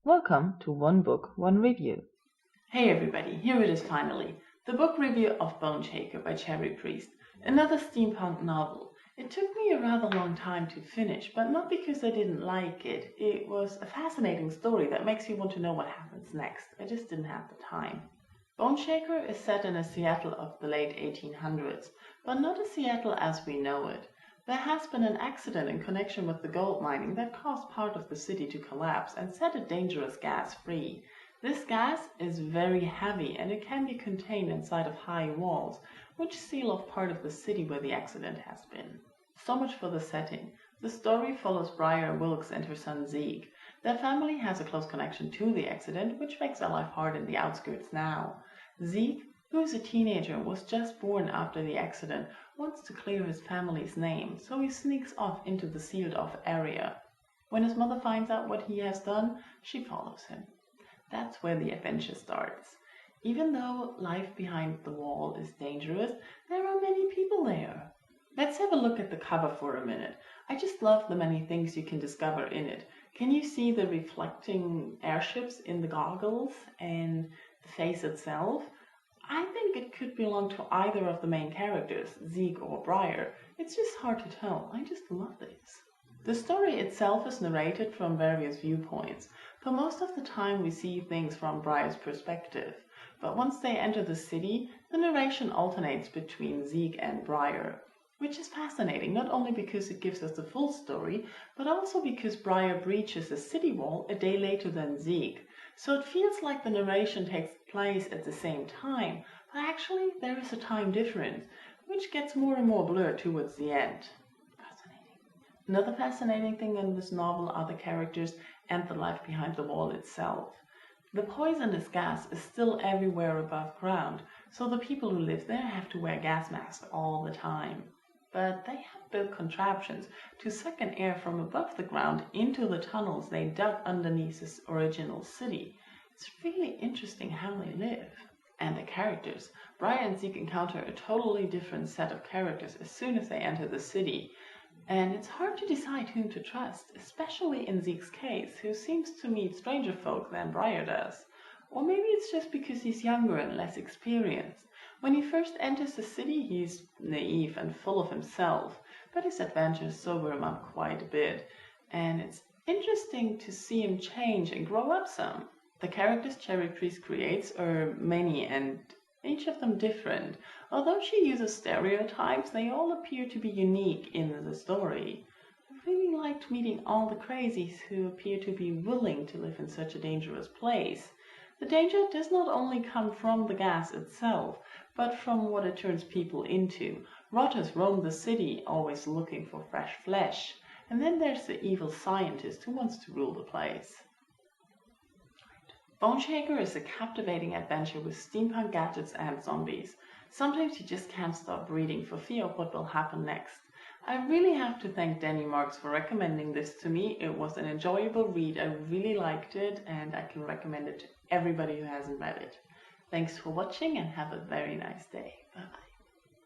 Welcome to One Book, One Review. Hey everybody, here it is finally. The book review of Boneshaker by Cherie, another steampunk novel. It took me a rather long time to finish, but not because I didn't like it. It was a fascinating story that makes you want to know what happens next. I just didn't have the time. Boneshaker is set in a Seattle of the late 1800s, but not a Seattle as we know it. There has been an accident in connection with the gold mining that caused part of the city to collapse and set a dangerous gas free. This gas is very heavy and it can be contained inside of high walls, which seal off part of the city where the accident has been. So much for the setting. The story follows Briar Wilkes and her son Zeke. Their family has a close connection to the accident, which makes their life hard in the outskirts now. Zeke, who is a teenager and was just born after the accident, wants to clear his family's name, so he sneaks off into the sealed-off area. When his mother finds out what he has done, she follows him. That's where the adventure starts. Even though life behind the wall is dangerous, there are many people there. Let's have a look at the cover for a minute. I just love the many things you can discover in it. Can you see the reflecting airships in the goggles and the face itself? I think it could belong to either of the main characters, Zeke or Briar. It's just hard to tell. I just love this. The story itself is narrated from various viewpoints. For most of the time we see things from Briar's perspective, but once they enter the city, the narration alternates between Zeke and Briar, which is fascinating, not only because it gives us the full story, but also because Briar breaches the city wall a day later than Zeke. So it feels like the narration takes place at the same time, but actually there is a time difference, which gets more and more blurred towards the end. Fascinating. Another fascinating thing in this novel are the characters and the life behind the wall itself. The poisonous gas is still everywhere above ground, so the people who live there have to wear gas masks all the time. But they have built contraptions to suck in air from above the ground into the tunnels they dug underneath this original city. It's really interesting how they live. And the characters. Briar and Zeke encounter a totally different set of characters as soon as they enter the city. And it's hard to decide whom to trust, especially in Zeke's case, who seems to meet stranger folk than Briar does. Or maybe it's just because he's younger and less experienced. When he first enters the city, he's naive and full of himself, but his adventures sober him up quite a bit, and it's interesting to see him change and grow up some. The characters Cherie creates are many and each of them different. Although she uses stereotypes, they all appear to be unique in the story. I really liked meeting all the crazies who appear to be willing to live in such a dangerous place. The danger does not only come from the gas itself, but from what it turns people into. Rotters roam the city, always looking for fresh flesh. And then there's the evil scientist who wants to rule the place. Boneshaker is a captivating adventure with steampunk gadgets and zombies. Sometimes you just can't stop reading for fear of what will happen next. I really have to thank Danny Marks for recommending this to me. It was an enjoyable read. I really liked it and I can recommend it to everybody who hasn't read it. Thanks for watching and have a very nice day. Bye bye.